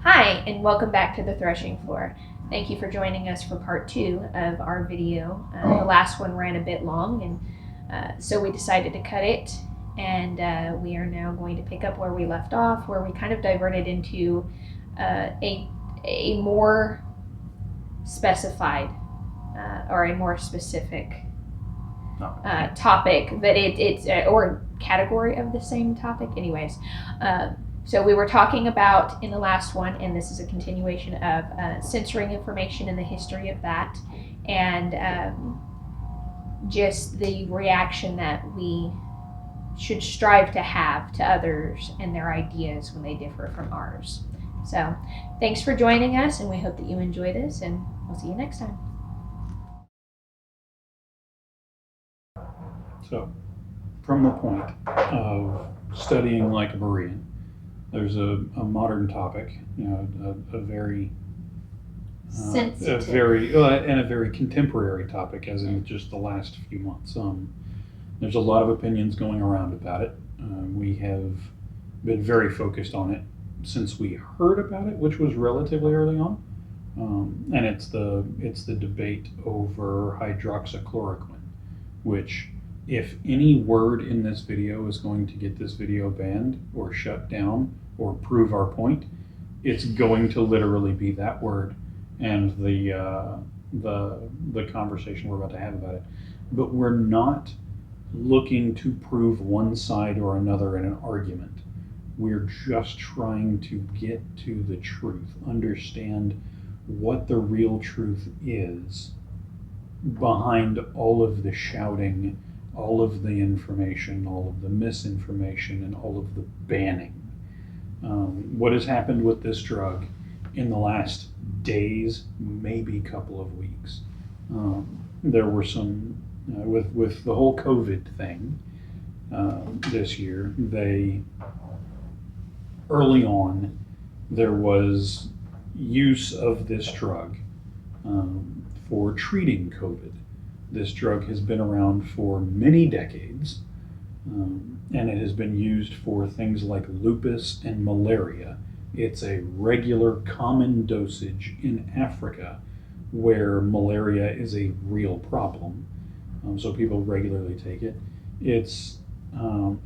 Hi, and welcome back to the threshing floor. Thank you for joining us for part 2 of our video. The last one ran a bit long, and so we decided to cut it, and we are now going to pick up where we left off, where we kind of diverted into a more specified or a more specific topic that it's or category of the same topic. Anyways. So we were talking about in the last one, and this is a continuation of censoring information and the history of that, and just the reaction that we should strive to have to others and their ideas when they differ from ours. So thanks for joining us, and we hope that you enjoy this, and we'll see you next time. So, from the point of studying like a Berean, there's a modern topic, a very sensitive, and a very contemporary topic, as in just the last few months. There's a lot of opinions going around about it. We have been very focused on it since we heard about it, which was relatively early on, and it's the debate over hydroxychloroquine, which, if any word in this video is going to get this video banned or shut down or prove our point, it's going to literally be that word and the conversation we're about to have about it. But we're not looking to prove one side or another in an argument. We're just trying to get to the truth, understand what the real truth is behind all of the shouting, all of the information, all of the misinformation, and all of the banning. What has happened with this drug in the last days, maybe couple of weeks? There were some, with the whole COVID thing this year, early on, there was use of this drug for treating COVID. This drug has been around for many decades, and it has been used for things like lupus and malaria. It's a regular common dosage in Africa where malaria is a real problem, so people regularly take it. It's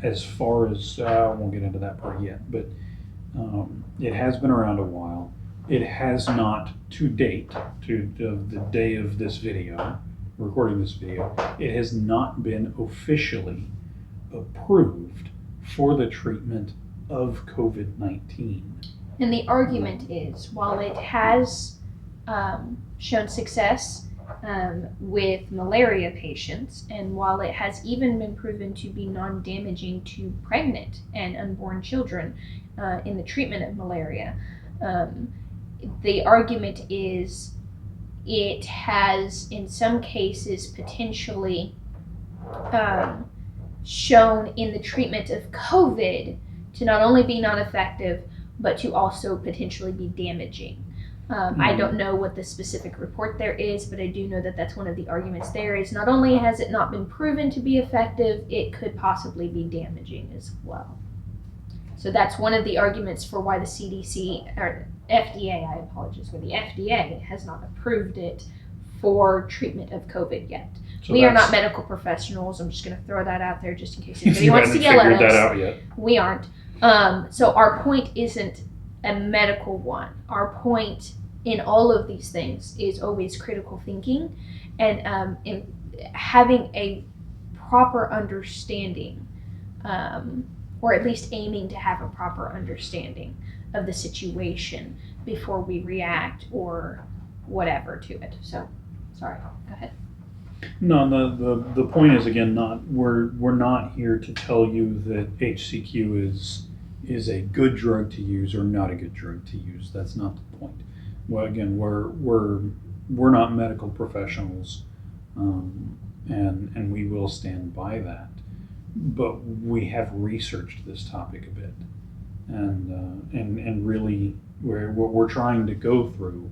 as far as, I won't get into that part yet, but it has been around a while. It has not, to date, to the day of this video, recording this video, it has not been officially approved for the treatment of COVID-19. And the argument is, while it has shown success with malaria patients, and while it has even been proven to be non-damaging to pregnant and unborn children in the treatment of malaria, the argument is it has, in some cases, potentially shown in the treatment of COVID to not only be non-effective, but to also potentially be damaging. I don't know what the specific report there is, but I do know that that's one of the arguments there is not only has it not been proven to be effective, it could possibly be damaging as well. So that's one of the arguments for why the CDC, or FDA, I apologize, where the FDA has not approved it for treatment of COVID yet. So we are not medical professionals. I'm just going to throw that out there just in case anybody wants to yell at us. That out yet. We aren't. So our point isn't a medical one. Our point in all of these things is always critical thinking and in having a proper understanding, or at least aiming to have a proper understanding of the situation before we react or whatever to it. So, sorry, go ahead. No, the point is, again, we're not here to tell you that HCQ is a good drug to use or not a good drug to use. That's not the point. Well, again, we're not medical professionals, and we will stand by that. But we have researched this topic a bit, and really, what we're trying to go through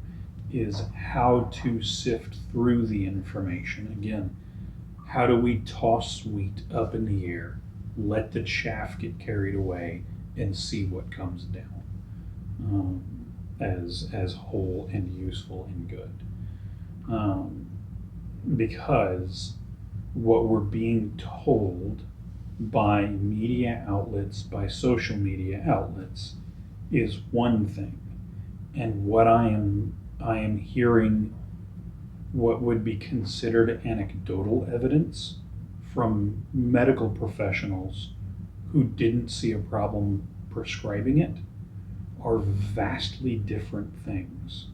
is how to sift through the information. Again, how do we toss wheat up in the air, let the chaff get carried away, and see what comes down? as whole and useful and good. Because what we're being told by media outlets, by social media outlets, is one thing, and what I am hearing, what would be considered anecdotal evidence from medical professionals who didn't see a problem prescribing it, are vastly different things,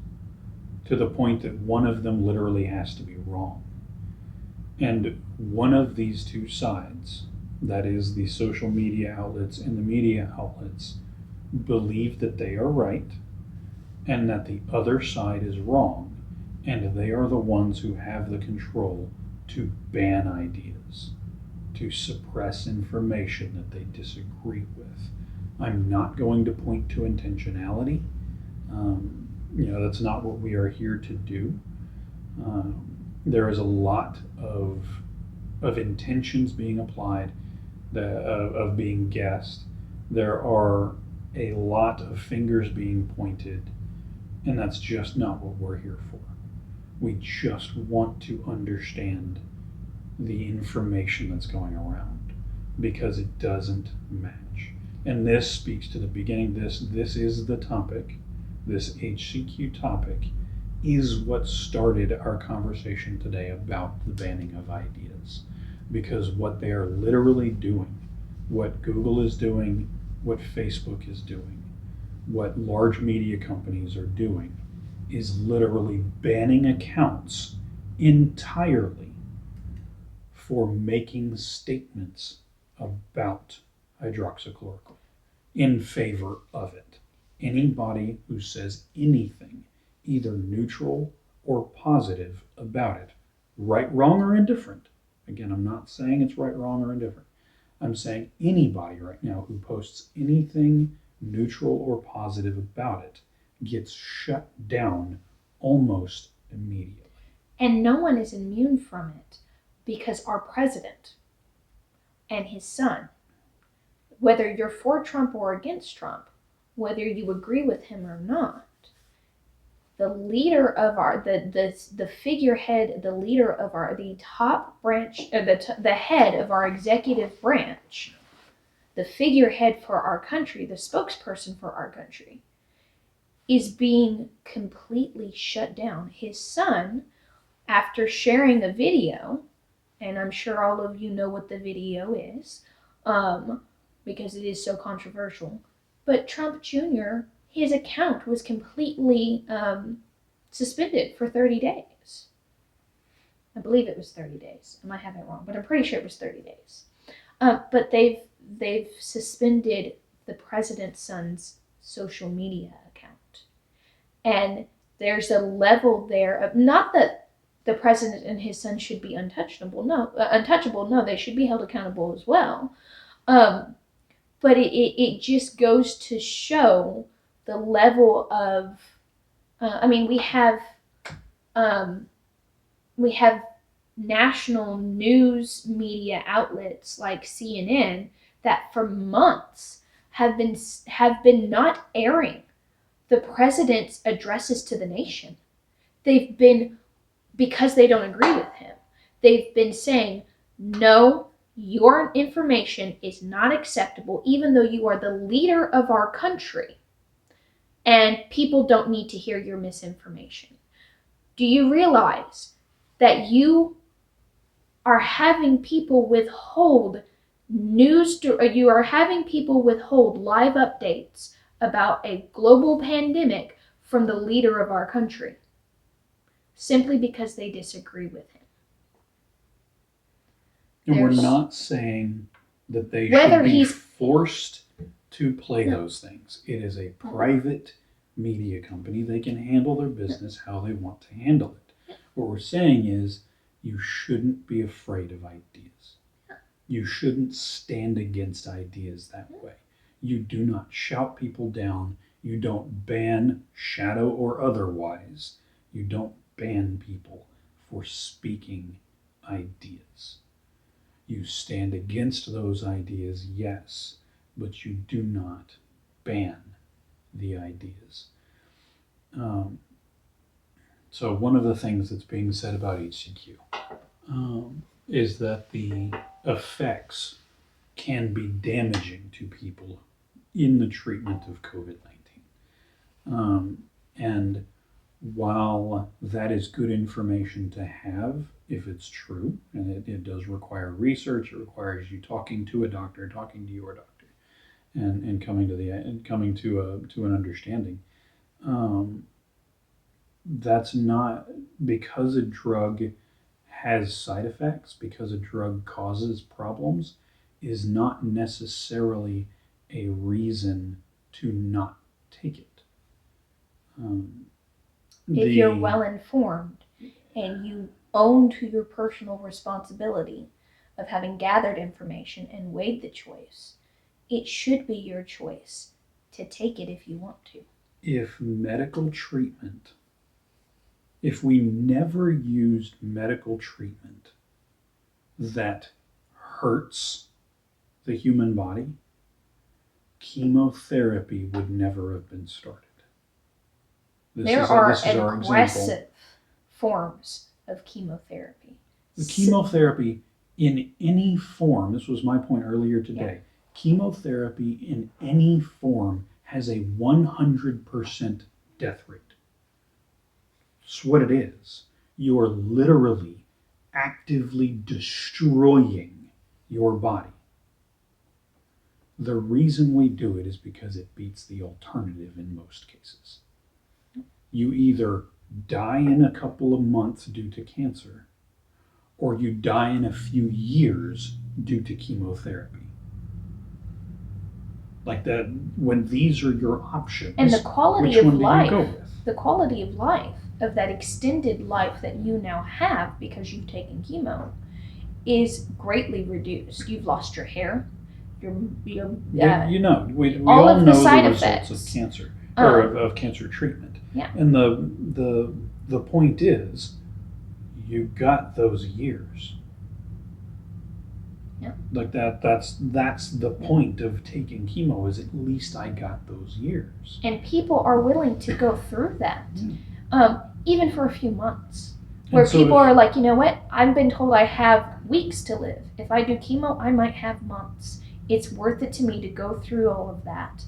to the point that one of them literally has to be wrong. And one of these two sides, that is the social media outlets and the media outlets, believe that they are right and that the other side is wrong, and they are the ones who have the control to ban ideas, to suppress information that they disagree with. I'm not going to point to intentionality. That's not what we are here to do. There is a lot of intentions being applied, of being guessed. There are a lot of fingers being pointed, and that's just not what we're here for. We just want to understand the information that's going around, because it doesn't match. And this speaks to the beginning. This is the topic. This HCQ topic is what started our conversation today about the banning of ideas. Because what they are literally doing, what Google is doing, what Facebook is doing, what large media companies are doing, is literally banning accounts entirely for making statements about hydroxychloroquine in favor of it. Anybody who says anything, either neutral or positive about it, right, wrong, or indifferent. Again, I'm not saying it's right, wrong, or indifferent. I'm saying anybody right now who posts anything neutral or positive about it gets shut down almost immediately. And no one is immune from it, because our president and his son, whether you're for Trump or against Trump, whether you agree with him or not, the leader of the figurehead, the leader of the top branch, the head of our executive branch, the figurehead for our country, the spokesperson for our country, is being completely shut down. His son, after sharing a video, and I'm sure all of you know what the video is, because it is so controversial, but Trump Jr., his account was completely suspended for 30 days. I believe it was 30 days. I might have it wrong, but I'm pretty sure it was 30 days. But they've suspended the president's son's social media account. And there's a level there of, not that the president and his son should be untouchable. No, they should be held accountable as well. But it just goes to show the level of, we have national news media outlets like CNN that for months have been not airing the president's addresses to the nation. They've been, because they don't agree with him, they've been saying, no, your information is not acceptable, even though you are the leader of our country, and people don't need to hear your misinformation. Do you realize that you are having people withhold you are having people withhold live updates about a global pandemic from the leader of our country, simply because they disagree with him? And we're not saying that they should be forced to play those things. It is a private media company. They can handle their business how they want to handle it. What we're saying is, you shouldn't be afraid of ideas. You shouldn't stand against ideas that way. You do not shout people down. You don't ban, shadow or otherwise. You don't ban people for speaking ideas. You stand against those ideas, yes, but you do not ban the ideas. So one of the things that's being said about HCQ is that the effects can be damaging to people in the treatment of COVID-19. And while that is good information to have, if it's true, and it does require research, it requires you talking to a doctor, talking to your doctor, and coming to an understanding. That's not because a drug has side effects, because a drug causes problems, is not necessarily a reason to not take it. If you're well informed and you own to your personal responsibility of having gathered information and weighed the choice, it should be your choice to take it if you want to. If medical treatment, if we never used medical treatment that hurts the human body, chemotherapy would never have been started. There are aggressive forms of chemotherapy. The chemotherapy in any form, this was my point earlier today, chemotherapy in any form has a 100% death rate. It's what it is. You are literally actively destroying your body. The reason we do it is because it beats the alternative in most cases. You either die in a couple of months due to cancer, or you die in a few years due to chemotherapy. Like that, when these are your options, and the quality which of one life, do you go with? The quality of life of that extended life that you now have because you've taken chemo is greatly reduced. You've lost your hair, we all of the know side the results effects of cancer or of cancer treatment. Yeah. And the point is, you got those years. Yeah. Like that's the point of taking chemo, is at least I got those years. And people are willing to go through that, even for a few months. Where so people are like, you know what? I've been told I have weeks to live. If I do chemo, I might have months. It's worth it to me to go through all of that.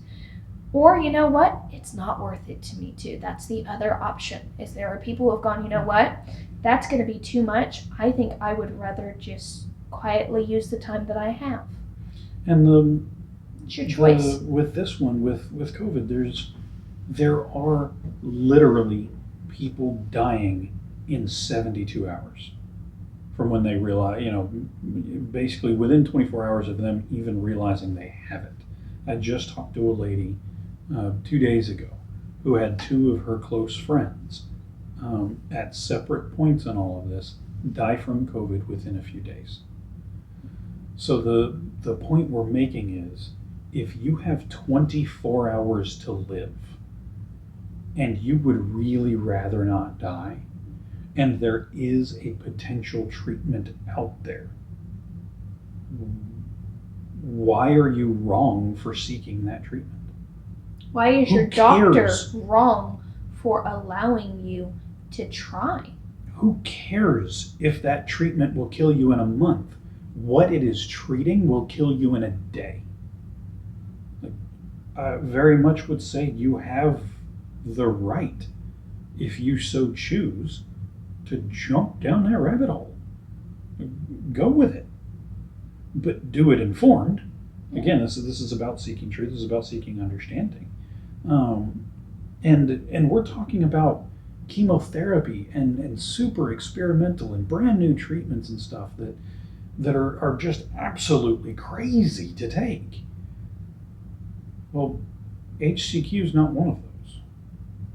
Or, you know what? It's not worth it to me too. That's the other option. Is there are people who have gone, you know what? That's going to be too much. I think I would rather just quietly use the time that I have. And it's your choice. With this one, with COVID, there are literally people dying in 72 hours from when they realize, basically within 24 hours of them even realizing they have it. I just talked to a lady 2 days ago who had two of her close friends at separate points in all of this die from COVID within a few days. So the point we're making is, if you have 24 hours to live and you would really rather not die, and there is a potential treatment out there, why are you wrong for seeking that treatment? Why is your doctor wrong for allowing you to try? Who cares if that treatment will kill you in a month? What it is treating will kill you in a day. I very much would say you have the right, if you so choose, to jump down that rabbit hole. Go with it, but do it informed. Again, this is about seeking truth. This is about seeking understanding. And we're talking about chemotherapy and super experimental and brand new treatments and stuff that are just absolutely crazy to take. Well, HCQ is not one of those.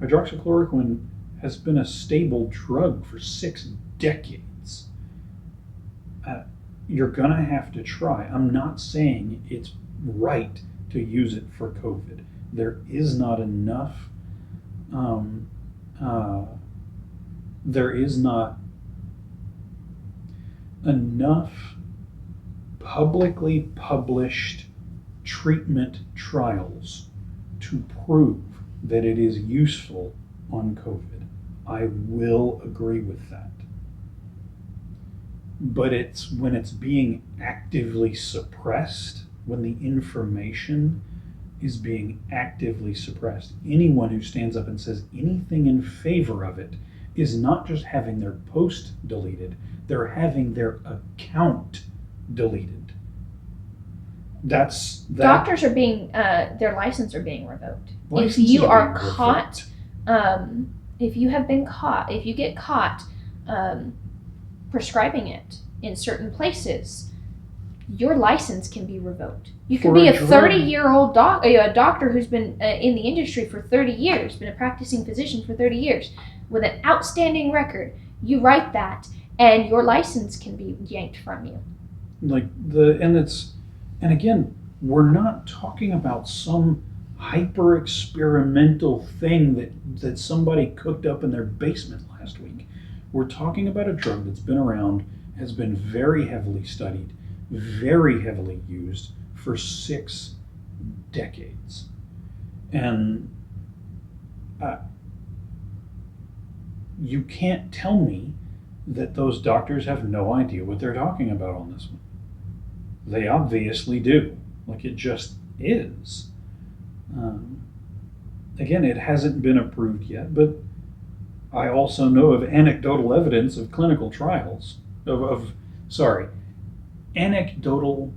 Hydroxychloroquine has been a stable drug for 6 decades. You're gonna have to try. I'm not saying it's right to use it for COVID. There is not enough publicly published treatment trials to prove that it is useful on COVID. I will agree with that. But it's when it's being actively suppressed, when the information is being actively suppressed. Anyone who stands up and says anything in favor of it is not just having their post deleted, they're having their account deleted. That's that. Doctors are being their license are being revoked. Licenses If you are being caught, revoked. if you have been caught, if you get caught prescribing it in certain places, your license can be revoked. You can For be a a drug. 30-year-old a doctor who's been in the industry for 30 years, been a practicing physician for 30 years, with an outstanding record. You write that, and your license can be yanked from you. And again, we're not talking about some hyper experimental thing that somebody cooked up in their basement last week. We're talking about a drug that's been around, has been very heavily studied, very heavily used for 6 decades. And you can't tell me that those doctors have no idea what they're talking about on this one. They obviously do. Like, it just is. Again, it hasn't been approved yet, but I also know of anecdotal evidence of clinical trials, anecdotal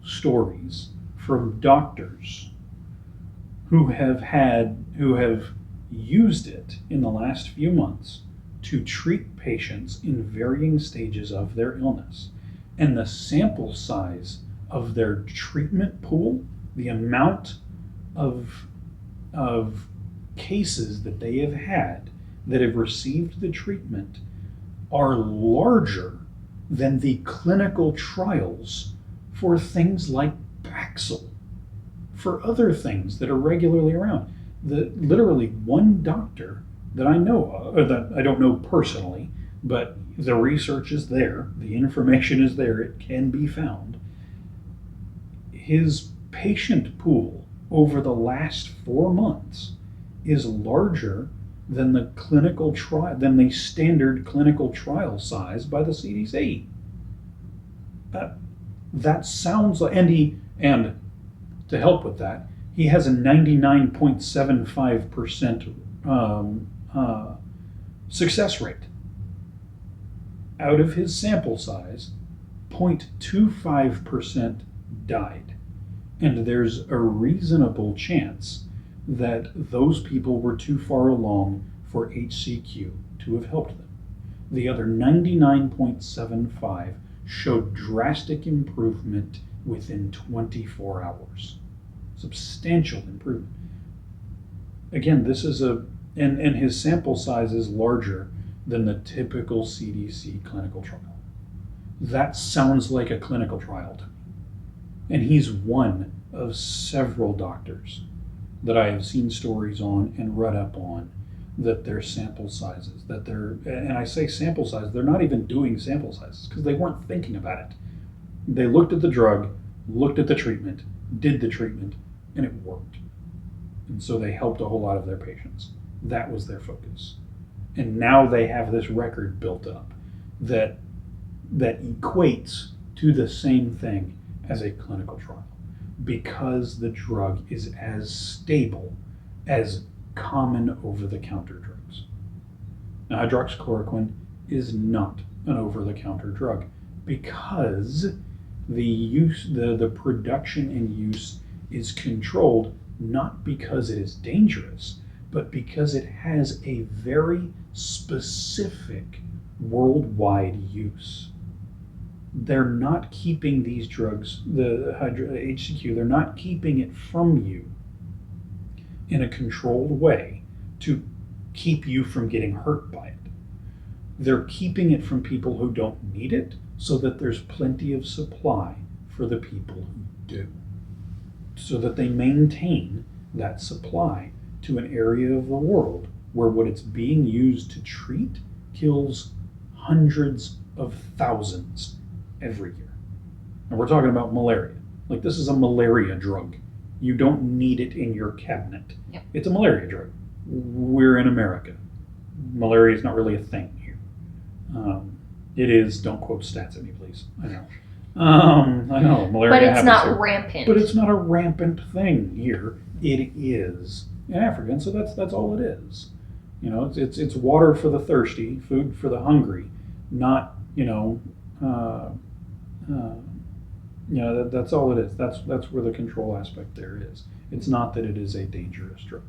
stories from doctors who have used it in the last few months to treat patients in varying stages of their illness. And the sample size of their treatment pool, the amount of cases that they have had that have received the treatment, are larger than the clinical trials for things like Paxil, for other things that are regularly around. Literally one doctor that I know of, or that I don't know personally, but the research is there, the information is there, it can be found. His patient pool over the last 4 months is larger than the standard clinical trial size by the CDC. That sounds like, and to help with that, he has a 99.75% success rate. Out of his sample size, 0.25% died. And there's a reasonable chance that those people were too far along for HCQ to have helped them. The other 99.75 showed drastic improvement within 24 hours. Substantial improvement. Again, this is and his sample size is larger than the typical CDC clinical trial. That sounds like a clinical trial to me. And he's one of several doctors that I have seen stories on and read up on, that their sample sizes, and I say sample size, they're not even doing sample sizes because they weren't thinking about it. They looked at the drug, looked at the treatment, did the treatment, and it worked. And so they helped a whole lot of their patients. That was their focus. And now they have this record built up that equates to the same thing as a clinical trial, because the drug is as stable as common over-the-counter drugs. Now, hydroxychloroquine is not an over-the-counter drug because the production and use is controlled, not because it is dangerous, but because it has a very specific worldwide use. They're not keeping these drugs, the HCQ, they're not keeping it from you in a controlled way to keep you from getting hurt by it. They're keeping it from people who don't need it so that there's plenty of supply for the people who do, so that they maintain that supply to an area of the world where what it's being used to treat kills hundreds of thousands every year. And we're talking about malaria. Like, this is a malaria drug. You don't need it in your cabinet. Yep. It's a malaria drug. we're in America. Malaria is not really a thing here. It is, don't quote stats at me, please. I know. I know, malaria But it's happens not here. rampant. But it's not a rampant thing here. It is in Africa, and so that's all it is. You know, it's water for the thirsty, food for the hungry, not that's all it is. That's where the control aspect there is. It's not that it is a dangerous drug.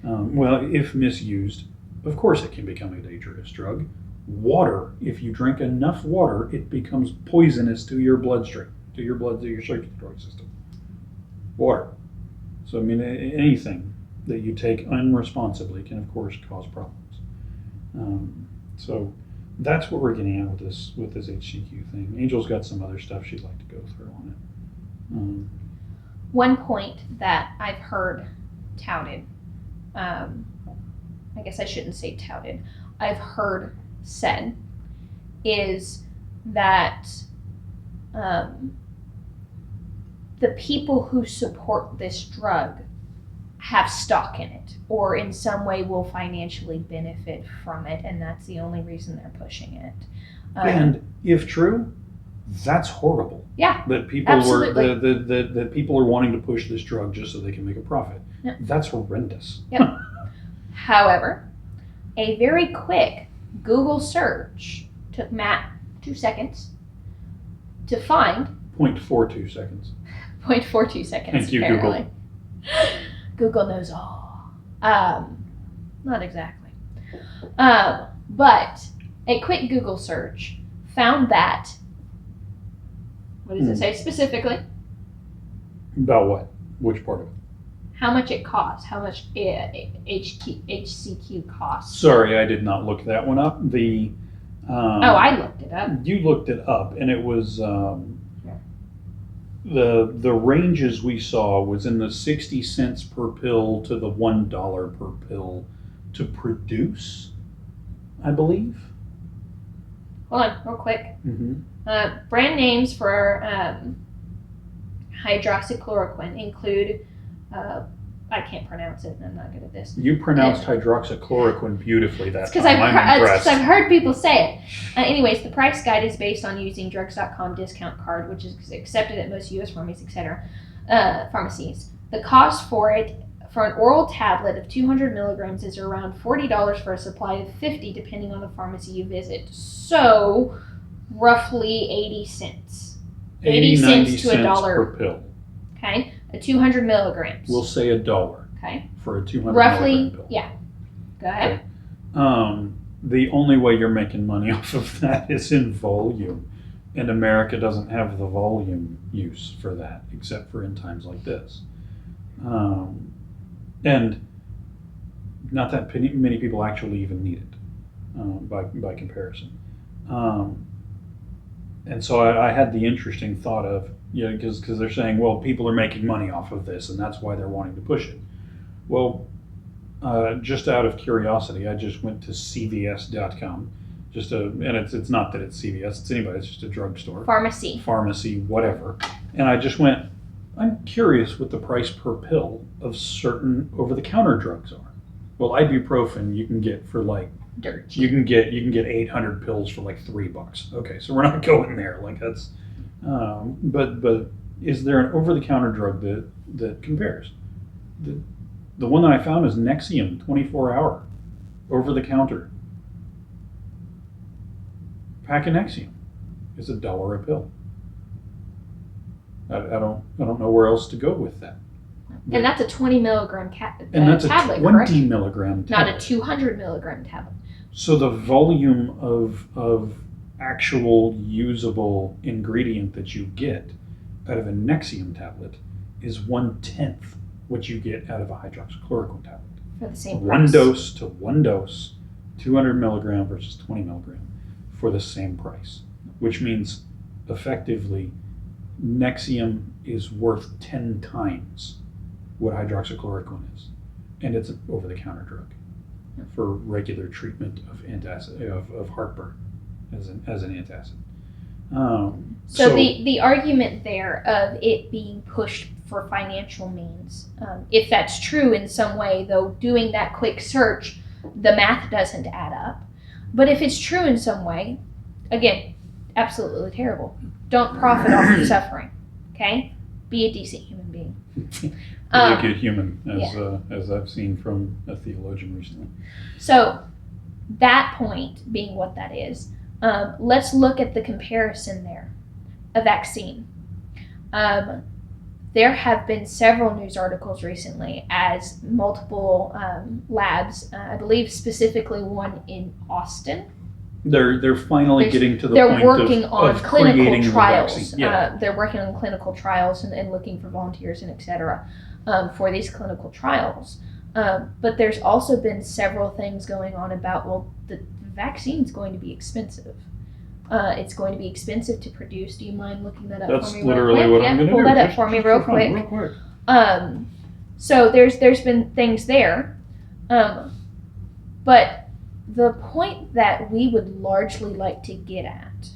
Well, if misused, of course it can become a dangerous drug. Water, if you drink enough water, it becomes poisonous to your bloodstream, to your circulatory system. Water. So, I mean, anything that you take unresponsibly can, of course, cause problems. So that's what we're getting at with this HCQ thing. Angel's got some other stuff she'd like to go through on it. One point that I've heard touted, I guess I shouldn't say touted, I've heard said, is that the people who support this drug have stock in it or in some way will financially benefit from it, and that's the only reason they're pushing it. And if true, that's horrible. Yeah, that people absolutely. that people are wanting to push this drug just so they can make a profit. Yep. That's horrendous. Yep. However, a very quick Google search took Matt 2 seconds to find 0.42 seconds. 0.42 seconds. Thank you, apparently. Google knows all. Not exactly. But a quick Google search found that, what does it say specifically? About what? Which part of it? How much it costs, how much HCQ costs. Sorry, I did not look that one up. I looked it up. You looked it up, and it was the ranges we saw was in the 60 cents per pill to the $1 per pill to produce, I believe. Hold on, real quick. Mm-hmm. Brand names for hydroxychloroquine include, I can't pronounce it, and I'm not good at this. You pronounced hydroxychloroquine beautifully that Because time. I'm impressed. I've heard people say it. Anyways, the price guide is based on using drugs.com discount card, which is accepted at most U.S. pharmacies, etc. Pharmacies. The cost for it for an oral tablet of 200 milligrams is around $40 for a supply of 50, depending on the pharmacy you visit. So, roughly 80 cents. 80 cents to $1 per pill. Okay, a 200 milligrams. We'll say $1. Okay. For a 200 roughly, milligram pill. yeah. Go ahead. Okay. The only way you're making money off of that is in volume, and America doesn't have the volume use for that, except for in times like this. And not that many people actually even need it by comparison. And so I had the interesting thought of, because they're saying, well, people are making money off of this, and that's why they're wanting to push it. Well, just out of curiosity, I just went to CVS.com, and it's not that it's CVS, it's anybody, it's just a drugstore. Pharmacy, whatever. And I just went, I'm curious what the price per pill of certain over-the-counter drugs are. Well, ibuprofen you can get for like dirt. You can get 800 pills for like $3. Okay, so we're not going there. Like that's, but is there an over-the-counter drug that compares? The one that I found is Nexium 24-hour over-the-counter. Pack of Nexium is $1 a pill. I don't know where else to go with that. And that's a 20 milligram tablet, and that's a 20 correct? Milligram tablet. Not a 200 milligram tablet. So the volume of actual usable ingredient that you get out of a Nexium tablet is 1/10 what you get out of a hydroxychloroquine tablet. For the same one price. dose to one dose, 200 milligram versus 20 milligram for the same price, which means effectively Nexium is worth 10 times what hydroxychloroquine is, and it's an over-the-counter drug for regular treatment of antacid of heartburn as an antacid. So the argument there of it being pushed for financial means. If that's true in some way, though, doing that quick search, the math doesn't add up. But if it's true in some way, again, absolutely terrible. Don't profit off of suffering, okay? Be a decent human being. Be a good human, as I've seen from a theologian recently. So that point being what that is, let's look at the comparison there. A vaccine. There have been several news articles recently as multiple labs, I believe specifically one in Austin. They're finally getting to the they're point working of on clinical creating trials. The vaccine. They're working on clinical trials and looking for volunteers and et cetera for these clinical trials. But there's also been several things going on about, well, the vaccine's going to be expensive. It's going to be expensive to produce. Do you mind looking that up That's for me literally real quick? what I'm going to do. Pull that up for me real quick. Real quick. So there's been things there. But the point that we would largely like to get at,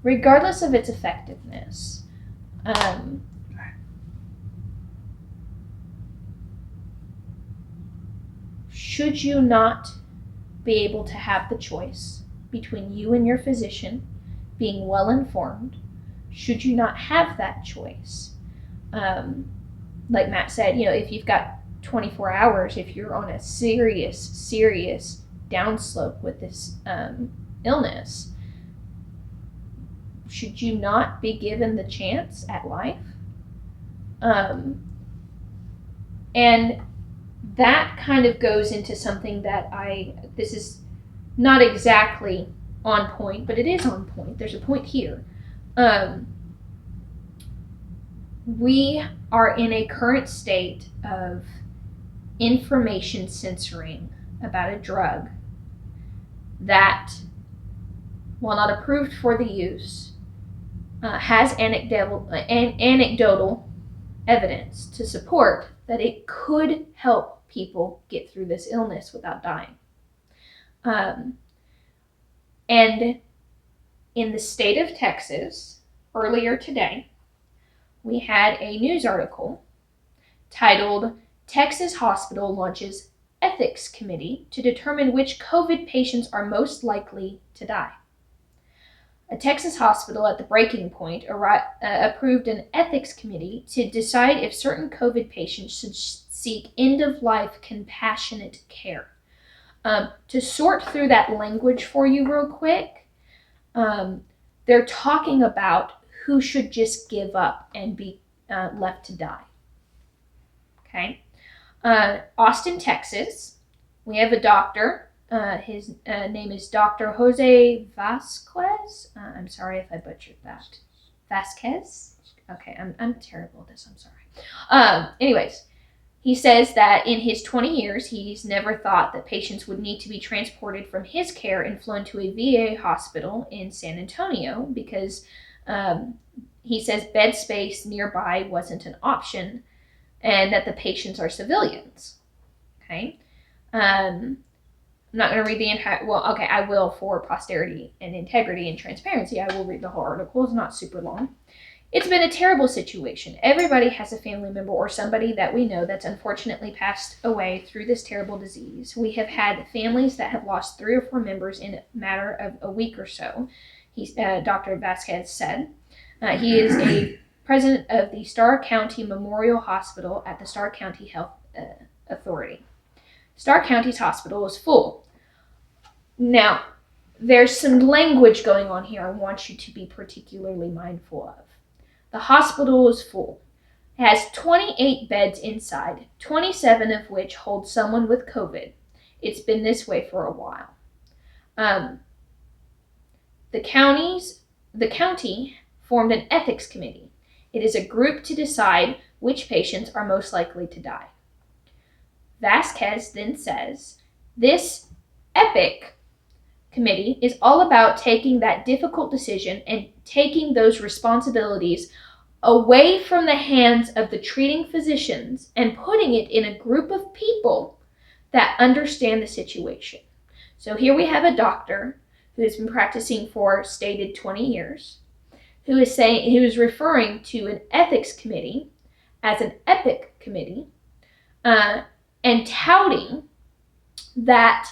regardless of its effectiveness, should you not be able to have the choice between you and your physician being well informed? Should you not have that choice? Like Matt said, if you've got 24 hours, if you're on a serious downslope with this illness, should you not be given the chance at life? And that kind of goes into something that this is not exactly on point, but it is on point. There's a point here. We are in a current state of information censoring about a drug that, while not approved for the use, has anecdotal evidence to support that it could help people get through this illness without dying. And in the state of Texas, earlier today, we had a news article titled, "Texas Hospital Launches Ethics Committee to Determine Which COVID Patients Are Most Likely to Die." A Texas hospital at the breaking point approved an ethics committee to decide if certain COVID patients should seek end-of-life compassionate care. To sort through that language for you real quick, they're talking about who should just give up and be left to die. Okay? Austin, Texas, we have a doctor. His name is Dr. Jose Vasquez. I'm sorry if I butchered that. Vasquez? Okay, I'm terrible at this, I'm sorry. Anyways, he says that in his 20 years, he's never thought that patients would need to be transported from his care and flown to a VA hospital in San Antonio because he says bed space nearby wasn't an option and that the patients are civilians. Okay? I'm not going to read the entire, I will for posterity and integrity and transparency. I will read the whole article. It's not super long. It's been a terrible situation. Everybody has a family member or somebody that we know that's unfortunately passed away through this terrible disease. We have had families that have lost 3 or 4 members in a matter of a week or so, Dr. Vasquez said. He is a president of the Starr County Memorial Hospital at the Starr County Health Authority. Starr County's hospital is full. Now, there's some language going on here I want you to be particularly mindful of. The hospital is full. It has 28 beds inside, 27 of which hold someone with COVID. It's been this way for a while. The county formed an ethics committee. It is a group to decide which patients are most likely to die. Vasquez then says, this EPIC committee is all about taking that difficult decision and taking those responsibilities away from the hands of the treating physicians and putting it in a group of people that understand the situation. So here we have a doctor who has been practicing for stated 20 years, who is referring to an ethics committee as an epic committee, and touting that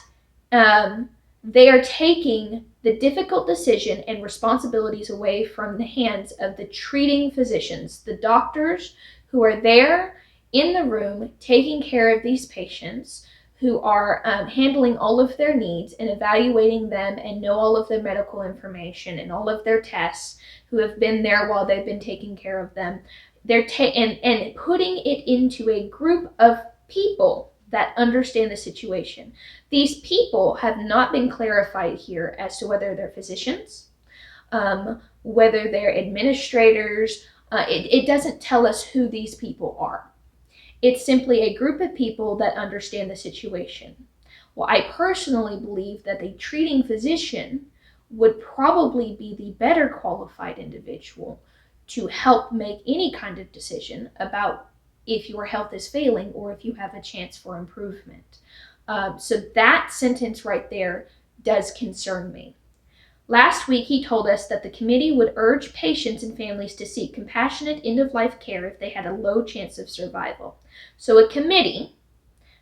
they are taking the difficult decision and responsibilities away from the hands of the treating physicians, the doctors who are there in the room taking care of these patients, who are handling all of their needs and evaluating them and know all of their medical information and all of their tests, who have been there while they've been taking care of them. They're and putting it into a group of people that understand the situation. These people have not been clarified here as to whether they're physicians, whether they're administrators. It doesn't tell us who these people are. It's simply a group of people that understand the situation. Well, I personally believe that the treating physician would probably be the better qualified individual to help make any kind of decision about if your health is failing or if you have a chance for improvement. So that sentence right there does concern me. Last week, he told us that the committee would urge patients and families to seek compassionate end-of-life care if they had a low chance of survival. So a committee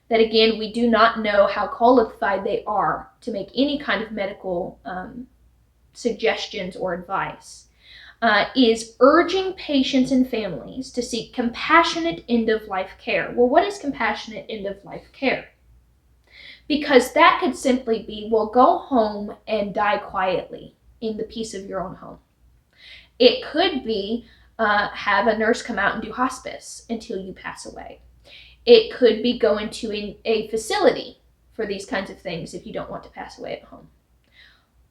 that, again, we do not know how qualified they are to make any kind of medical suggestions or advice, is urging patients and families to seek compassionate end-of-life care. Well, what is compassionate end-of-life care? Because that could simply be, well, go home and die quietly in the peace of your own home. It could be have a nurse come out and do hospice until you pass away. It could be go into a facility for these kinds of things if you don't want to pass away at home.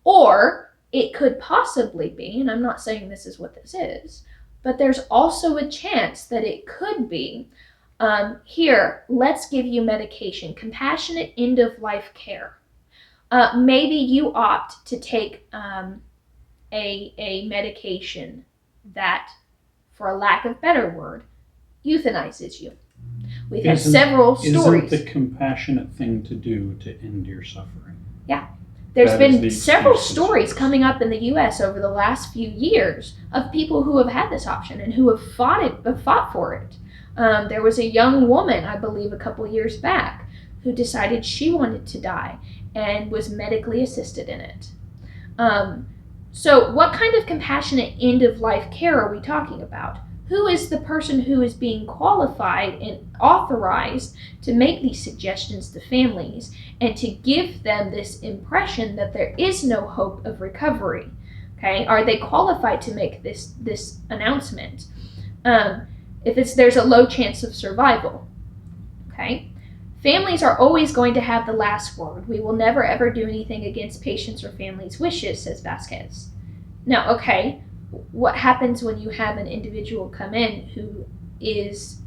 Or it could possibly be, and I'm not saying this is what this is, but there's also a chance that it could be, here, let's give you medication, compassionate end-of-life care. Maybe you opt to take a medication that, for a lack of better word, euthanizes you. We've had several stories. Isn't the compassionate thing to do to end your suffering? Yeah. There's been several stories coming up in the U.S. over the last few years of people who have had this option and who have fought for it. There was a young woman, I believe a couple years back, who decided she wanted to die and was medically assisted in it. So what kind of compassionate end-of-life care are we talking about? Who is the person who is being qualified and authorized to make these suggestions to families and to give them this impression that there is no hope of recovery? Okay, are they qualified to make this announcement? If there's a low chance of survival, okay? Families are always going to have the last word. We will never ever do anything against patients' or families' wishes, says Vasquez. Now, okay, what happens when you have an individual come in who is,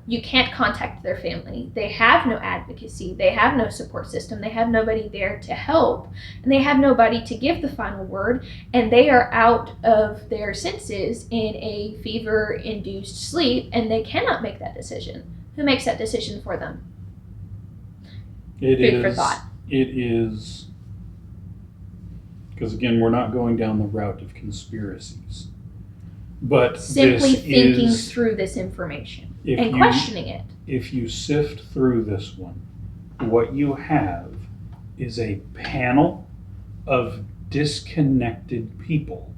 you can't contact their family, they have no advocacy, they have no support system, they have nobody there to help, and they have nobody to give the final word, and they are out of their senses in a fever-induced sleep, and they cannot make that decision. Who makes that decision for them? Food for thought. It is, because again, we're not going down the route of conspiracies, but simply thinking through this information and questioning it. If you sift through this one, what you have is a panel of disconnected people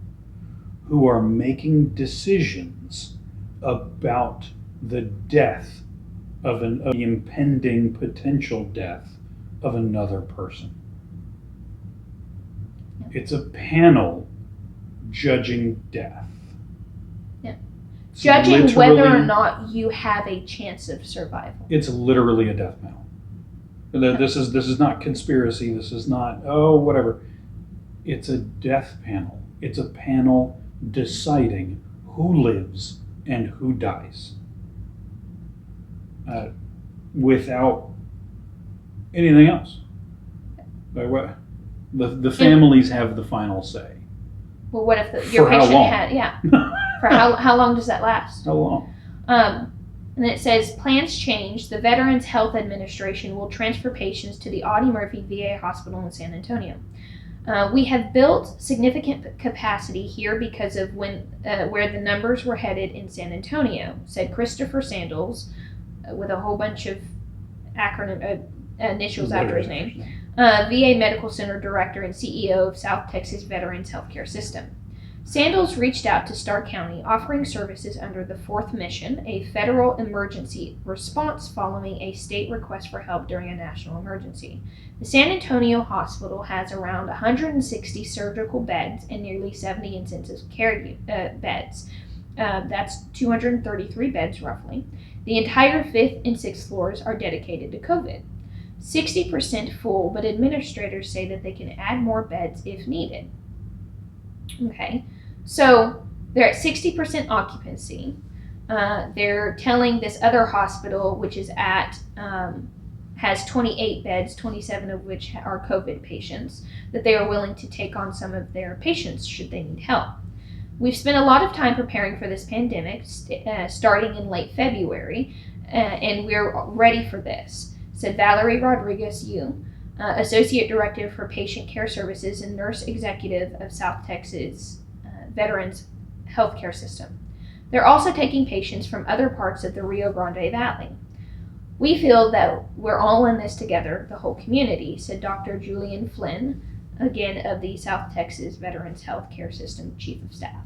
who are making decisions about the death of the impending potential death of another person. It's a panel judging death. Yeah. Judging whether or not you have a chance of survival. It's literally a death panel. This is not conspiracy. This is not, whatever. It's a death panel. It's a panel deciding who lives and who dies. Without anything else. The families have the final say. Well, what if your patient had, for how long does that last? How long? And then it says, plans change. The Veterans Health Administration will transfer patients to the Audie Murphy VA Hospital in San Antonio. We have built significant capacity here because of where the numbers were headed in San Antonio, said Christopher Sandals, with a whole bunch of initials after his name, VA Medical Center Director and CEO of South Texas Veterans Healthcare System. Sandals reached out to Starr County, offering services under the 4th Mission, a federal emergency response following a state request for help during a national emergency. The San Antonio Hospital has around 160 surgical beds and nearly 70 intensive care beds. That's 233 beds roughly. The entire 5th and 6th floors are dedicated to COVID. 60% full, but administrators say that they can add more beds if needed. Okay, so they're at 60% occupancy. They're telling this other hospital, which is has 28 beds, 27 of which are COVID patients, that they are willing to take on some of their patients should they need help. We've spent a lot of time preparing for this pandemic, starting in late February, and we're ready for this, said Valerie Rodriguez Yu, Associate Director for Patient Care Services and Nurse Executive of South Texas Veterans Healthcare System. They're also taking patients from other parts of the Rio Grande Valley. We feel that we're all in this together, the whole community, said Dr. Julian Flynn, again of the South Texas Veterans Healthcare System Chief of Staff.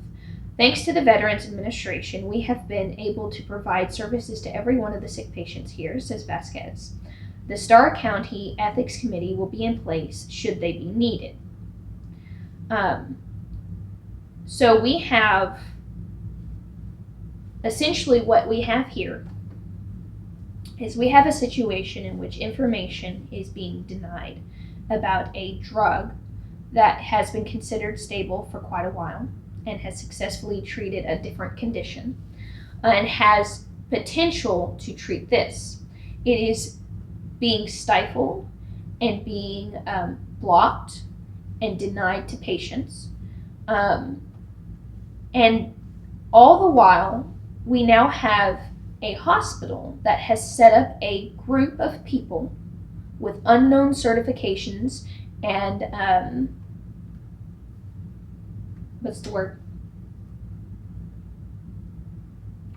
Thanks to the Veterans Administration, we have been able to provide services to every one of the sick patients here, says Vasquez. The Starr County Ethics Committee will be in place should they be needed. So we have, essentially what we have here is we have a situation in which information is being denied about a drug that has been considered stable for quite a while and has successfully treated a different condition and has potential to treat this. It is being stifled and being blocked and denied to patients. And all the while, we now have a hospital that has set up a group of people with unknown certifications and what's the word?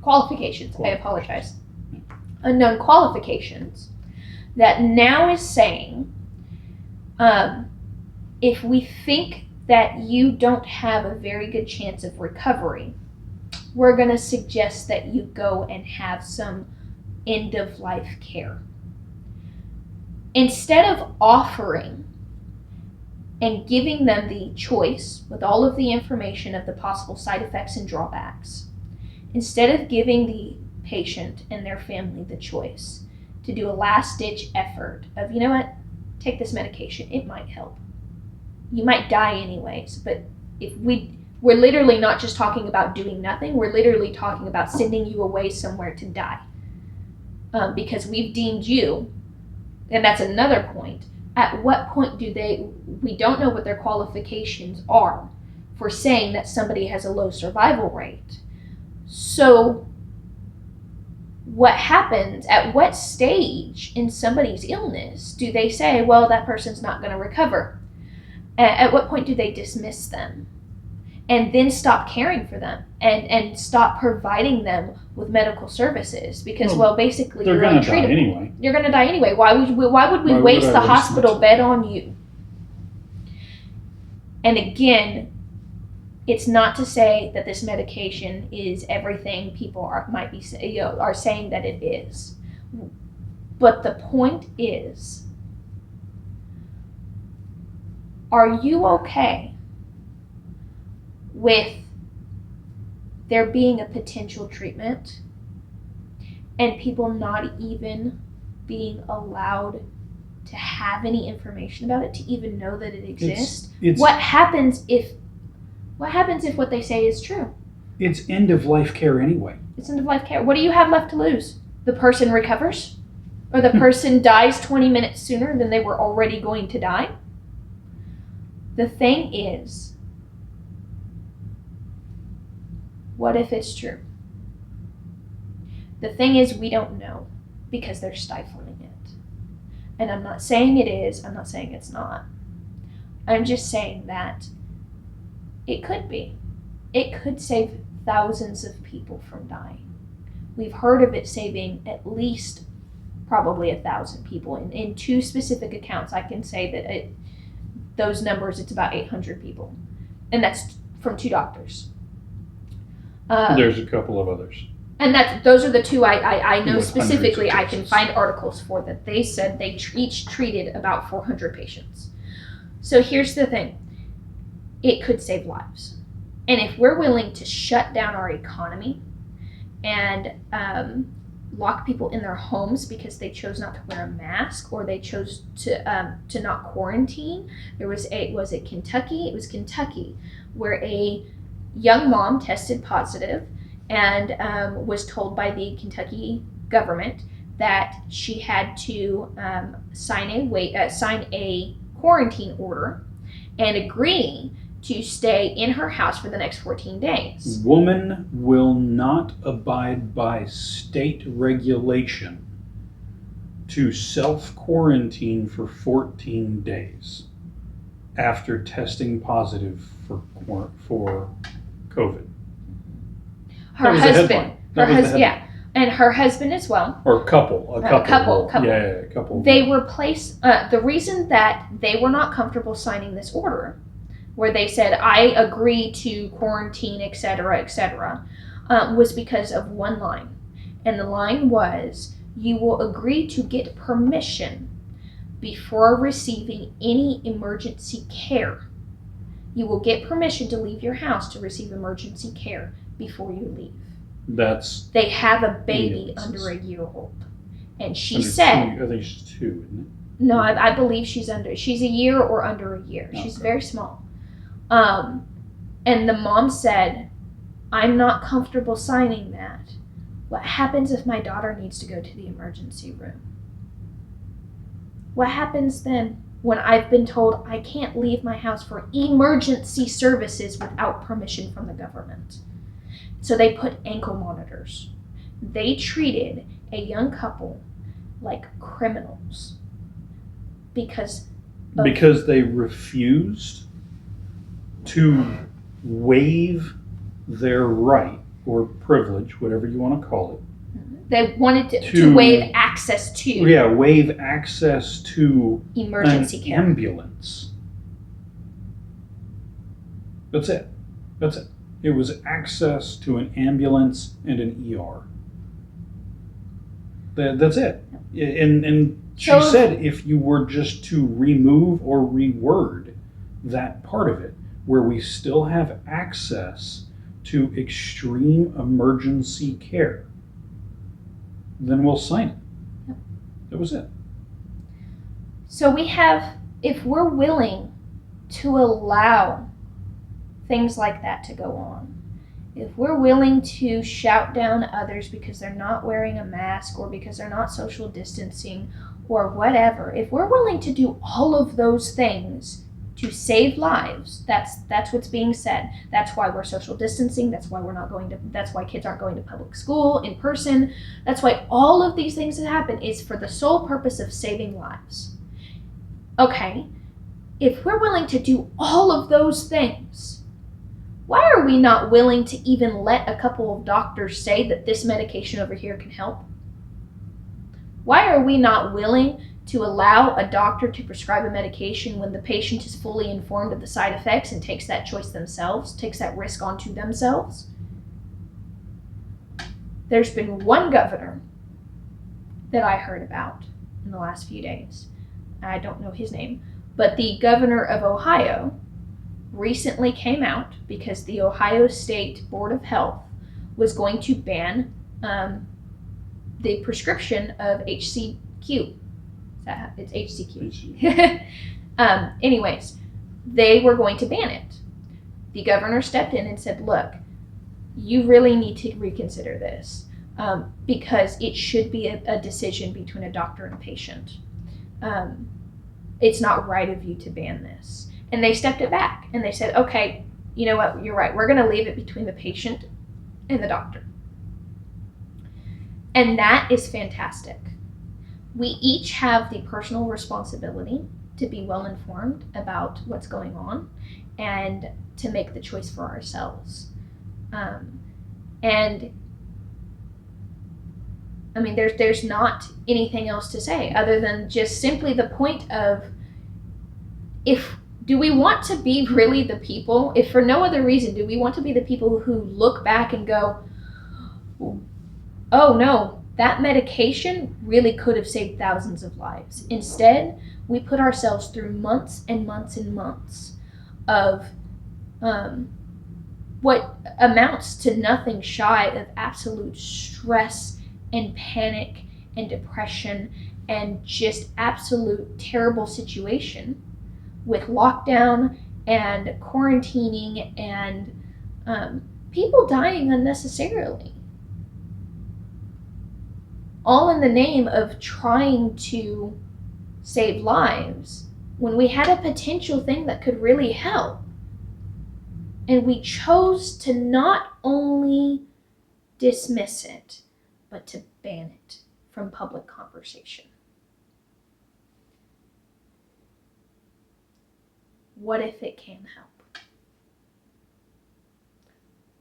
Qualifications. I apologize. Unknown qualifications that now is saying, if we think that you don't have a very good chance of recovery, we're going to suggest that you go and have some end-of-life care. Instead of offering and giving them the choice with all of the information of the possible side effects and drawbacks, instead of giving the patient and their family the choice to do a last-ditch effort of, you know what, take this medication, it might help. You might die anyways, but if we're literally not just talking about doing nothing, we're literally talking about sending you away somewhere to die. Because we've deemed you, and that's another point, at what point we don't know what their qualifications are for saying that somebody has a low survival rate. So what happens, at what stage in somebody's illness do they say, well, that person's not going to recover? At what point do they dismiss them and then stop caring for them and stop providing them with medical services? Because, basically, they're going to die anyway. You're going to die anyway. Why would we waste the hospital bed on you? And again, it's not to say that this medication is everything people are saying that it is. But the point is, are you okay with there being a potential treatment and people not even being allowed to have any information about it, to even know that it exists? What happens if what they say is true? It's end-of-life care anyway. It's end-of-life care. What do you have left to lose? The person recovers? Or the person dies 20 minutes sooner than they were already going to die? The thing is, what if it's true? The thing is, we don't know because they're stifling it. And I'm not saying it is, I'm not saying it's not. I'm just saying that it could be. It could save thousands of people from dying. We've heard of it saving at least probably 1,000 people. In two specific accounts, I can say that those numbers, it's about 800 people. And that's from 2 doctors. There's a couple of others. And those are the 2 I know With specifically. I hundreds of can cases. find articles for that. They said they each treated about 400 patients. So here's the thing. It could save lives. And if we're willing to shut down our economy and lock people in their homes because they chose not to wear a mask or they chose to not quarantine, was it Kentucky? It was Kentucky, where a young mom tested positive and was told by the Kentucky government that she had to sign a quarantine order and agree to stay in her house for the next 14 days. Woman will not abide by state regulation to self-quarantine for 14 days after testing positive for COVID. Her husband, yeah, and her husband as well. Or couple. Couple. Yeah, couple. They were placed, the reason that they were not comfortable signing this order, where they said, I agree to quarantine, etc., was because of one line. And the line was, you will agree to get permission before receiving any emergency care. You will get permission to leave your house to receive emergency care before you leave. They have a baby under a year old. And she said... I think she's 2, isn't it? No, I believe she's a year or under a year. Okay. She's very small. And the mom said, I'm not comfortable signing that. What happens if my daughter needs to go to the emergency room? What happens then when I've been told I can't leave my house for emergency services without permission from the government? So they put ankle monitors. They treated a young couple like criminals because they refused to waive their right or privilege, whatever you want to call it. They wanted to waive access to. Yeah, waive access to emergency care. Ambulance. That's it. It was access to an ambulance and an ER. That's it. And she said if you were just to remove or reword that part of it, where we still have access to extreme emergency care, then we'll sign it. Yep. That was it. So we have, if we're willing to allow things like that to go on, if we're willing to shout down others because they're not wearing a mask or because they're not social distancing or whatever, if we're willing to do all of those things to save lives, that's what's being said. That's why we're social distancing. That's why that's why kids aren't going to public school in person. That's why all of these things that happen is for the sole purpose of saving lives. Okay, if we're willing to do all of those things, why are we not willing to even let a couple of doctors say that this medication over here can help? Why are we not willing to allow a doctor to prescribe a medication when the patient is fully informed of the side effects and takes that choice themselves, takes that risk onto themselves? There's been one governor that I heard about in the last few days. I don't know his name, but the governor of Ohio recently came out because the Ohio State Board of Health was going to ban the prescription of HCQ. It's HCQ. Anyways, they were going to ban it. The governor stepped in and said, look, you really need to reconsider this because it should be a decision between a doctor and a patient. It's not right of you to ban this. And they stepped it back and they said, okay, you know what, you're right. We're going to leave it between the patient and the doctor. And that is fantastic. We each have the personal responsibility to be well informed about what's going on and to make the choice for ourselves. And I mean, there's not anything else to say other than just simply the point of, do we want to be really the people, if for no other reason, do we want to be the people who look back and go, oh no, that medication really could have saved thousands of lives. Instead, we put ourselves through months and months and months of what amounts to nothing shy of absolute stress and panic and depression and just absolute terrible situation with lockdown and quarantining and people dying unnecessarily. All in the name of trying to save lives when we had a potential thing that could really help. And we chose to not only dismiss it, but to ban it from public conversation. What if it can help?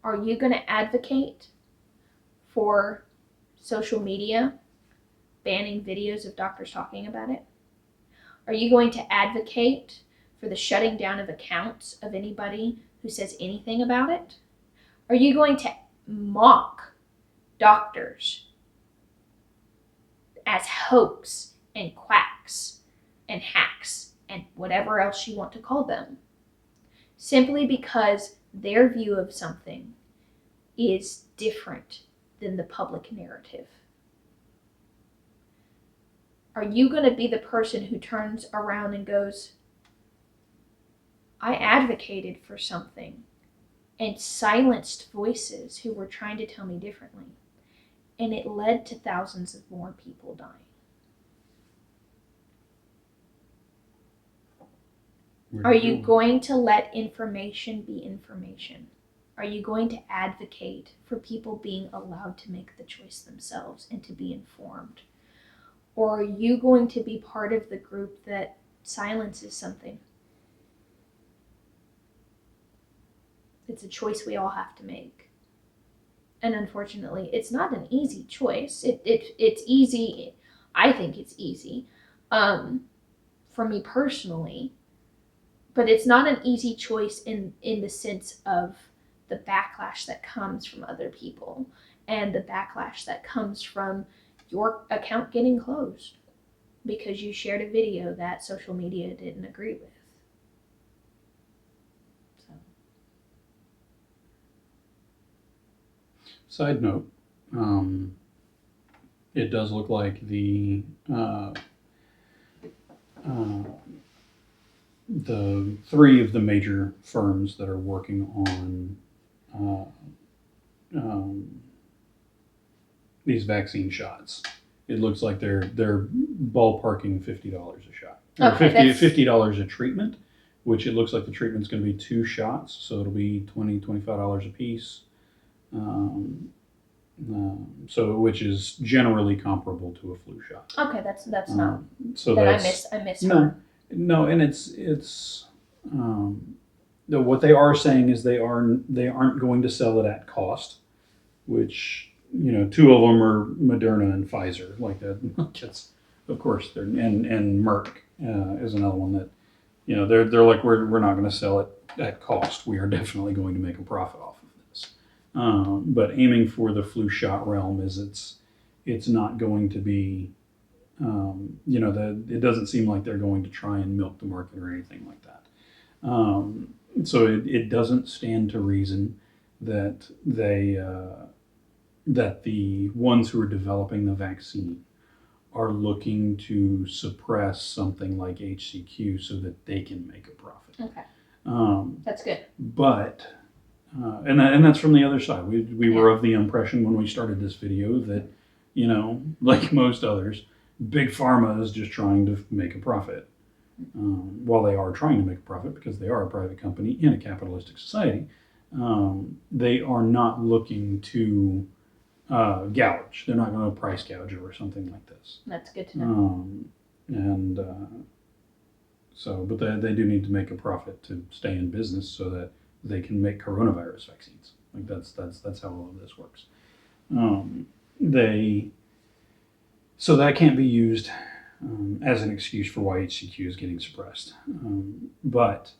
Are you going to advocate for social media banning videos of doctors talking about it? Are you going to advocate for the shutting down of accounts of anybody who says anything about it? Are you going to mock doctors as hoax and quacks and hacks and whatever else you want to call them, simply because their view of something is different than the public narrative? Are you going to be the person who turns around and goes, I advocated for something and silenced voices who were trying to tell me differently, and it led to thousands of more people dying? Are you going to let information be information? Are you going to advocate for people being allowed to make the choice themselves and to be informed? Or are you going to be part of the group that silences something? It's a choice we all have to make. And unfortunately, it's not an easy choice. It's easy. I think it's easy for me personally. But it's not an easy choice in the sense of the backlash that comes from other people and the backlash that comes from your account getting closed because you shared a video that social media didn't agree with. So. Side note, it does look like the 3 of the major firms that are working on these vaccine shots, it looks like they're ballparking $50 a shot, or Okay, $50 a treatment, which it looks like the treatment's going to be 2 shots, so it'll be $25 a piece. So which is generally comparable to a flu shot. Okay, that's not. So that that's, I miss no, her. No, and it's what they are saying is they aren't going to sell it at cost, which 2 of them are Moderna and Pfizer, like that. It's, of course, they're and Merck is another one that they're like we're not going to sell it at cost. We are definitely going to make a profit off of this. But aiming for the flu shot realm is it's not going to be. It doesn't seem like they're going to try and milk the market or anything like that. So it doesn't stand to reason that that the ones who are developing the vaccine are looking to suppress something like HCQ so that they can make a profit. Okay. That's good. But and that's from the other side. We were of the impression when we started this video that like most others, Big Pharma is just trying to make a profit. While they are trying to make a profit because they are a private company in a capitalistic society, they are not looking to gouge. They're not going to price gouge over something like this. That's good to know. So, but they do need to make a profit to stay in business so that they can make coronavirus vaccines. Like that's how all of this works. So that can't be used as an excuse for why HCQ is getting suppressed. But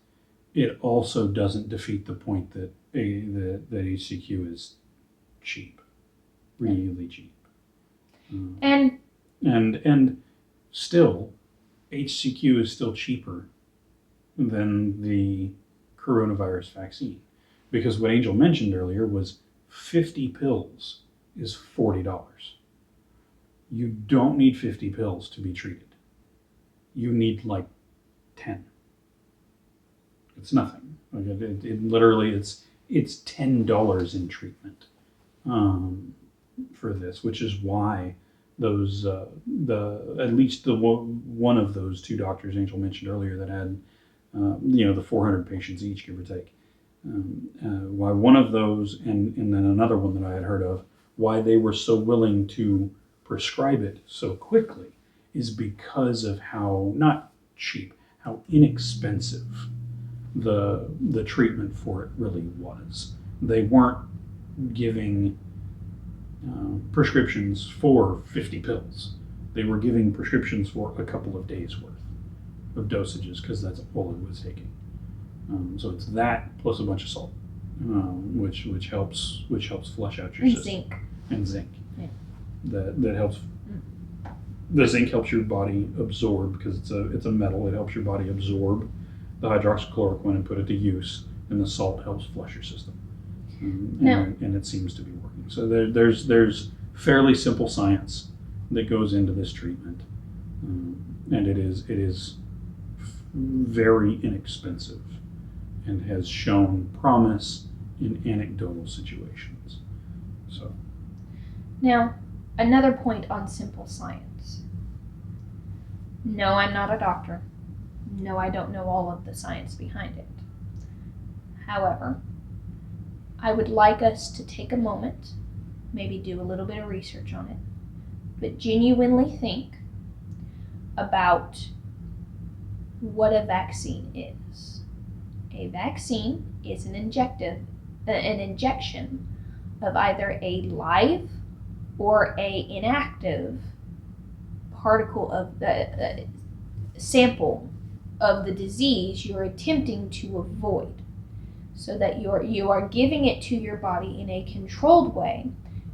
it also doesn't defeat the point that that HCQ is cheap, really cheap. And still, HCQ is still cheaper than the coronavirus vaccine, because what Angel mentioned earlier was 50 pills is $40. You don't need 50 pills to be treated. You need like 10. It's nothing. Like it literally, it's $10 in treatment for this, which is why those at least one of those two doctors Angel mentioned earlier that had the 400 patients each, give or take. Why one of those and then another one that I had heard of, why they were so willing to prescribe it so quickly is because of how not cheap, how inexpensive the treatment for it really was. They weren't giving prescriptions for 50 pills. They were giving prescriptions for a couple of days worth of dosages because that's all it was taking. So it's that plus a bunch of salt, which helps flush out your and system. zinc. And zinc. Yeah. That helps. The zinc helps your body absorb, because it's a metal. It helps your body absorb the hydroxychloroquine and put it to use, and the salt helps flush your system. And it seems to be working. So there's fairly simple science that goes into this treatment, and it is very inexpensive and has shown promise in anecdotal situations. So Now, another point on simple science. No, I'm not a doctor. No, I don't know all of the science behind it. However, I would like us to take a moment, maybe do a little bit of research on it, but genuinely think about what a vaccine is. A vaccine is an injection of either a live or a inactive particle of the sample of the disease you're attempting to avoid, so that you are giving it to your body in a controlled way.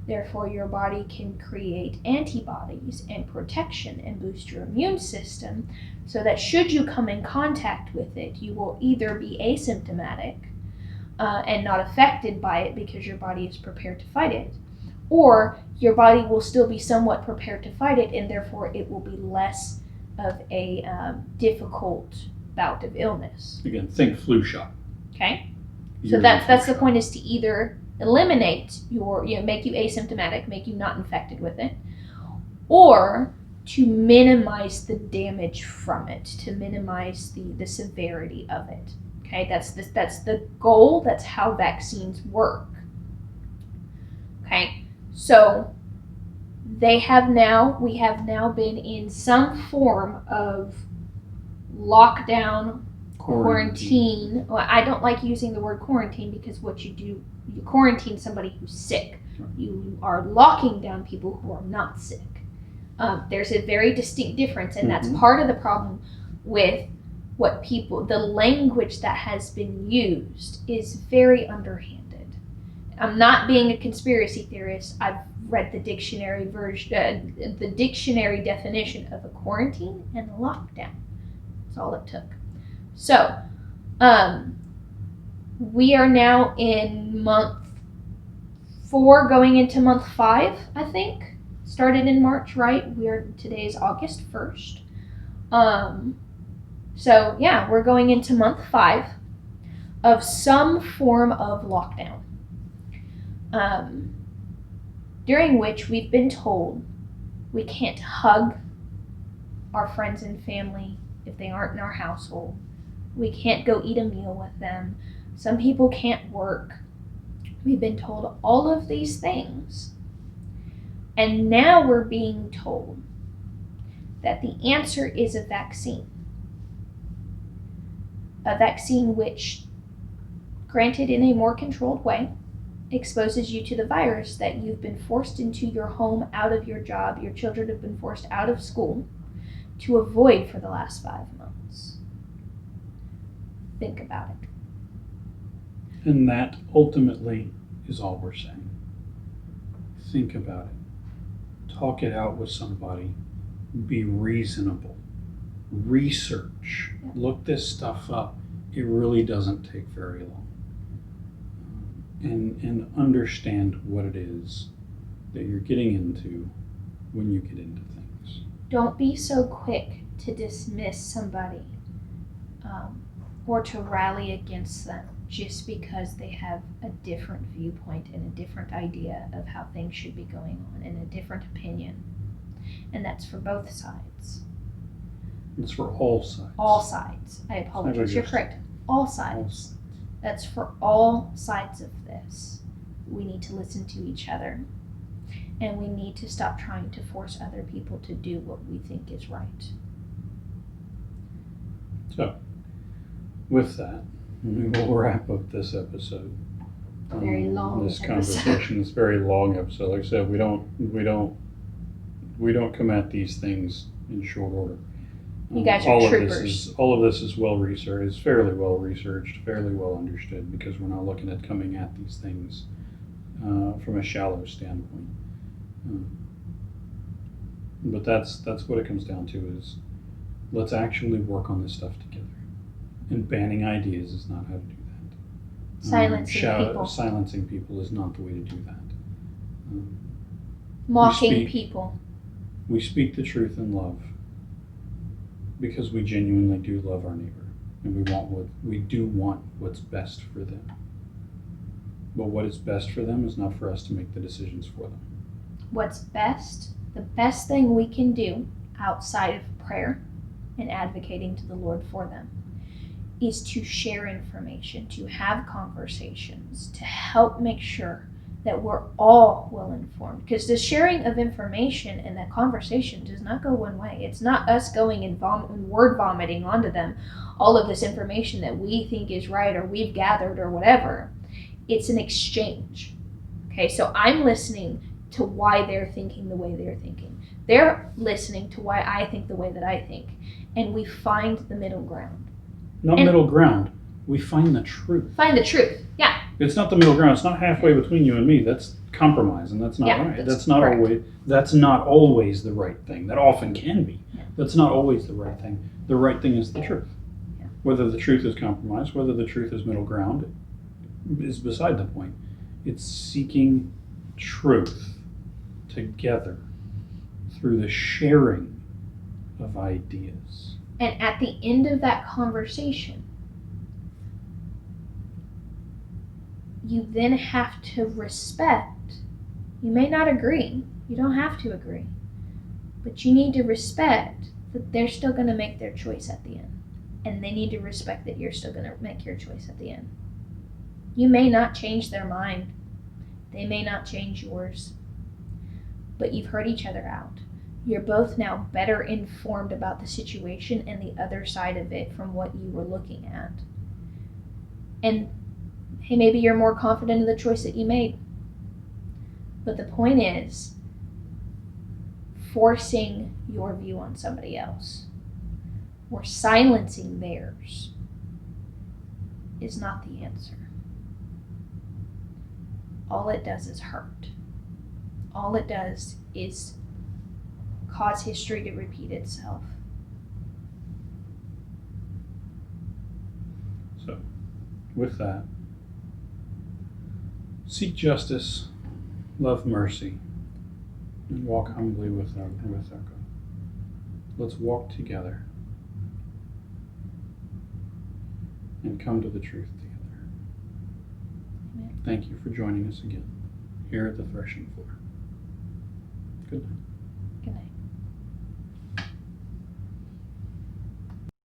Therefore, your body can create antibodies and protection and boost your immune system, so that should you come in contact with it, you will either be asymptomatic and not affected by it because your body is prepared to fight it, or your body will still be somewhat prepared to fight it, and therefore it will be less of a difficult bout of illness. again, think flu shot. Okay? So that's the point, is to either eliminate make you asymptomatic, make you not infected with it, or to minimize the damage from it, to minimize the severity of it. Okay, that's the goal. That's how vaccines work. Okay, so we have now been in some form of lockdown, quarantine. Well, I don't like using the word quarantine, because what you quarantine somebody who's sick. You are locking down people who are not sick. There's a very distinct difference, and that's part of the problem with the language that has been used is very underhanded. I'm not being a conspiracy theorist. I've read the dictionary the dictionary definition of a quarantine and a lockdown. That's all it took. So, we are now in month 4, going into month 5, I think. Started in March, right? Today is August 1st. So yeah, we're going into month 5 of some form of lockdown, during which we've been told we can't hug our friends and family if they aren't in our household. We can't go eat a meal with them. Some people can't work. We've been told all of these things. And now we're being told that the answer is a vaccine. A vaccine which, granted in a more controlled way, exposes you to the virus that you've been forced into your home, out of your job, your children have been forced out of school to avoid for the last 5 months. Think about it. And that ultimately is all we're saying. Think about it. Talk it out with somebody. Be reasonable. Research. Yeah. Look this stuff up. It really doesn't take very long. And understand what it is that you're getting into when you get into things. Don't be so quick to dismiss somebody or to rally against them just because they have a different viewpoint and a different idea of how things should be going on and a different opinion. And that's for both sides. It's for all sides. All sides. I apologize. You're correct. All sides. That's for all sides of this. We need to listen to each other. And we need to stop trying to force other people to do what we think is right. So, with that, we will wrap up this episode. Very long This episode. conversation. This very long episode. Like I said, we don't come at these things in short order. You guys are troopers. All of this is well researched. It's fairly well researched, fairly well understood, because we're not looking at coming at these things from a shallow standpoint. But that's what it comes down to, is let's actually work on this stuff together. And banning ideas is not how to do that. Silencing people is not the way to do that. Mocking people. We speak the truth in love because we genuinely do love our neighbor, and we do want what's best for them. But what is best for them is not for us to make the decisions for them. What's best, the best thing we can do outside of prayer and advocating to the Lord for them, is to share information, to have conversations, to help make sure that we're all well informed. Because the sharing of information and the conversation does not go one way. It's not us going and word vomiting onto them all of this information that we think is right or we've gathered or whatever. It's an exchange. Okay, so I'm listening to why they're thinking the way they're thinking. They're listening to why I think the way that I think. And we find the middle ground. Middle ground. We find the truth. Find the truth. Yeah. It's not the middle ground. It's not halfway between you and me. That's compromise, and that's not right. That's not correct. That's not always the right thing. That often can be. Yeah. That's not always the right thing. The right thing is the truth. Yeah. Whether the truth is compromise, whether the truth is middle ground, is beside the point. It's seeking truth together through the sharing of ideas. And at the end of that conversation, you then have to respect. You may not agree. You don't have to agree. But you need to respect that they're still going to make their choice at the end. And they need to respect that you're still going to make your choice at the end. You may not change their mind. They may not change yours. But you've heard each other out. You're both now better informed about the situation and the other side of it from what you were looking at. And hey, maybe you're more confident in the choice that you made. But the point is, forcing your view on somebody else or silencing theirs is not the answer. All it does is hurt. All it does is cause history to repeat itself. So, with that, seek justice, love mercy, and walk humbly with our God. Let's walk together and come to the truth together. Amen. Thank you for joining us again here at the threshing floor. Good night. Good night.